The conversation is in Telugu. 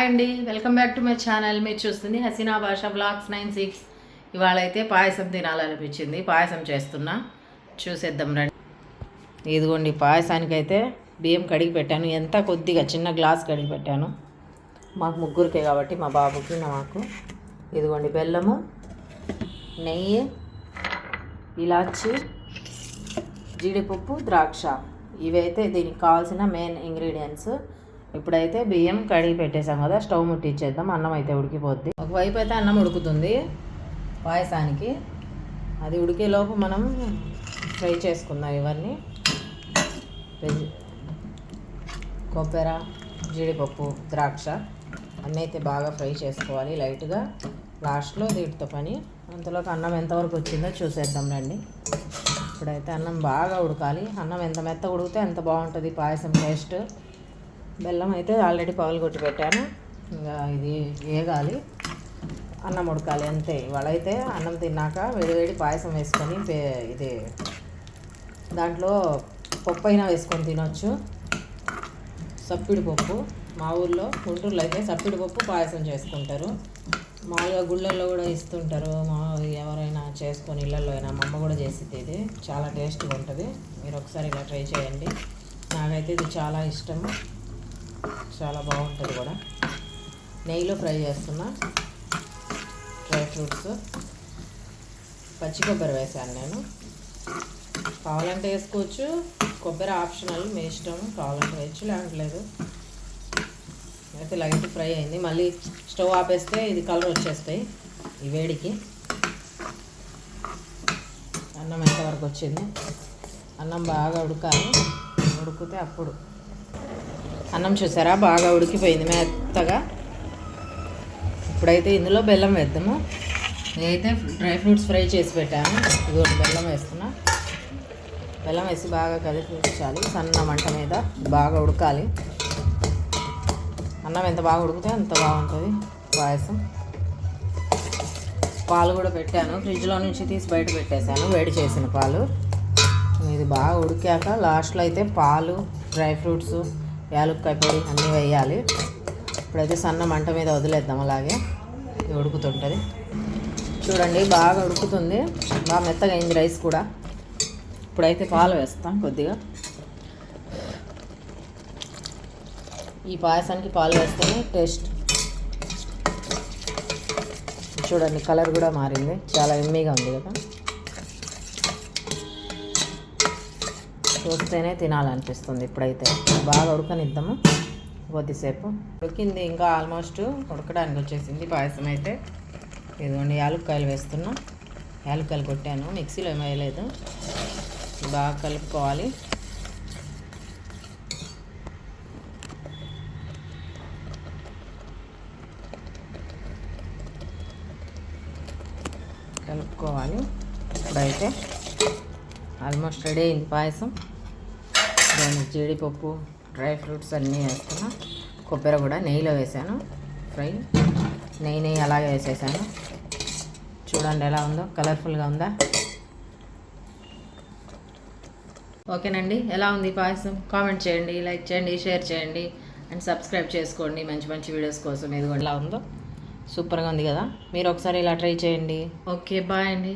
హాయ్ అండి, welcome back to my channel. మీరు చూస్తుంది హసీనా భాష బ్లాగ్స్ 96. ఇవాళ అయితే పాయసం తినాలనిపించింది, పాయసం చేస్తున్నా, చూసేద్దాం రండి. ఇదిగోండి, పాయసానికి అయితే బియ్యం కడిగి పెట్టాను. ఎంత కొద్దిగా చిన్న గ్లాస్ కడిగి పెట్టాను, మాకు ముగ్గురికే కాబట్టి, మా బాబుకి నాకు. ఇదిగోండి బెల్లము, నెయ్యి, ఇలాచి, జీడిపప్పు, ద్రాక్ష, ఇవైతే దీనికి కావాల్సిన మెయిన్ ఇంగ్రీడియంట్స్. ఇప్పుడైతే బియ్యం కడిగి పెట్టేసాం కదా, స్టవ్ ముట్టించేద్దాం. అన్నం అయితే ఉడికిపోద్ది. ఒకవైపు అయితే అన్నం ఉడుకుతుంది పాయసానికి, అది ఉడికేలోపు మనం ఫ్రై చేసుకుందాం ఇవన్నీ. కొబ్బరి, జీడిపప్పు, ద్రాక్ష అన్నీ అయితే బాగా ఫ్రై చేసుకోవాలి లైట్గా. లాస్ట్లో వీటితో పని. అంతలోకి అన్నం ఎంతవరకు వచ్చిందో చూసేద్దాం రండి. ఇప్పుడైతే అన్నం బాగా ఉడకాలి. అన్నం ఎంత మెత్తగా ఉడికితే అంత బాగుంటుంది పాయసం టేస్ట్. బెల్లం అయితే ఆల్రెడీ పగలగొట్టి పెట్టాను, ఇంకా ఇది వేగాలి, అన్నం ఉడకాలి అంతే. ఇవాళైతే అన్నం తిన్నాక వేడివేడి పాయసం వేసుకొని ఇది దాంట్లో పప్పు అయినా వేసుకొని తినొచ్చు. సప్పిడి పప్పు, మా ఊర్లో గుంటూరులో అయితే సప్పిడి పప్పు పాయసం చేసుకుంటారు. మామూలుగా గుళ్ళల్లో కూడా ఇస్తుంటారు, ఎవరైనా చేసుకొని ఇళ్ళల్లో అయినా. మా అమ్మ కూడా చేసేది, ఇది చాలా టేస్ట్గా ఉంటుంది. మీరు ఒకసారి ఇలా ట్రై చేయండి. నాకైతే ఇది చాలా ఇష్టము, చాలా బాగుంటుంది కూడా. నెయ్యిలో ఫ్రై చేస్తున్నా. డ్రై ఫ్రూట్స్, పచ్చి కొబ్బరి వేసాను నేను. కావాలంటే వేసుకోవచ్చు, కొబ్బరి ఆప్షనల్, మీ ఇష్టం. కావాలంటే వేయచ్చు, లేకపోలేదు. అయితే లైట్ ఫ్రై అయింది. మళ్ళీ స్టవ్ ఆపేస్తే ఇది కలర్ వచ్చేస్తాయి ఈ వేడికి. అన్నం ఎంతవరకు వచ్చింది? అన్నం బాగా ఉడకాలి, ఉడికితే అప్పుడు. అన్నం చూసారా, బాగా ఉడికిపోయింది మెత్తగా. ఇప్పుడైతే ఇందులో బెల్లం వేద్దాము. నేనైతే డ్రై ఫ్రూట్స్ ఫ్రై చేసి పెట్టాను. ఇదిగో బెల్లం వేస్తున్నా. బెల్లం వేసి బాగా కలిపించాలి సన్న మంట మీద, బాగా ఉడకాలి. అన్నం ఎంత బాగా ఉడికితే అంత బాగుంటుంది పాయసం. పాలు కూడా పెట్టాను, ఫ్రిడ్జ్లో నుంచి తీసి బయట పెట్టేశాను, వేడి చేసిన పాలు. ఇది బాగా ఉడికాక లాస్ట్లో అయితే పాలు, డ్రై ఫ్రూట్స్, యాలక్కాయ పొడి అన్నీ వేయాలి. ఇప్పుడైతే సన్న మంట మీద వదిలేద్దాం, అలాగే ఇది ఉడుకుతుంటుంది. చూడండి బాగా ఉడుకుతుంది, బాగా మెత్తగా అయింది రైస్ కూడా. ఇప్పుడైతే పాలు వేస్తాం కొద్దిగా. ఈ పాయసానికి పాలు వేస్తేనే టేస్ట్. చూడండి కలర్ కూడా మారింది, చాలా ఎమ్మీగా ఉంది కదా. చూస్తేనే తినాలనిపిస్తుంది. ఇప్పుడైతే బాగా ఉడకనిద్దాము కొద్దిసేపు. ఉడికింది, ఇంకా ఆల్మోస్ట్ ఉడకడానికి వచ్చేసింది పాయసం అయితే. ఇదిగోండి యాలక్కాయలు వేస్తున్నా. యాలక్కాయలు కొట్టాను, మిక్సీలో ఏమీ వేయలేదు. బాగా కలుపుకోవాలి. ఇప్పుడైతే ఆల్మోస్ట్ రెడీ అయింది పాయసం. దానికి జీడిపప్పు, డ్రై ఫ్రూట్స్ అన్నీ వేస్తున్నా. కొబ్బరి కూడా నెయ్యిలో వేసాను ఫ్రై. నెయ్యి అలాగే వేసేసాను. చూడండి ఎలా ఉందో, కలర్ఫుల్గా ఉందా? ఓకేనండి, ఎలా ఉంది పాయసం? కామెంట్ చేయండి, లైక్ చేయండి, షేర్ చేయండి అండ్ సబ్స్క్రైబ్ చేసుకోండి మంచి మంచి వీడియోస్ కోసం. ఇదిగో ఎలా ఉందో, సూపర్గా ఉంది కదా. మీరు ఒకసారి ఇలా ట్రై చేయండి. ఓకే, బాయ్ అండి.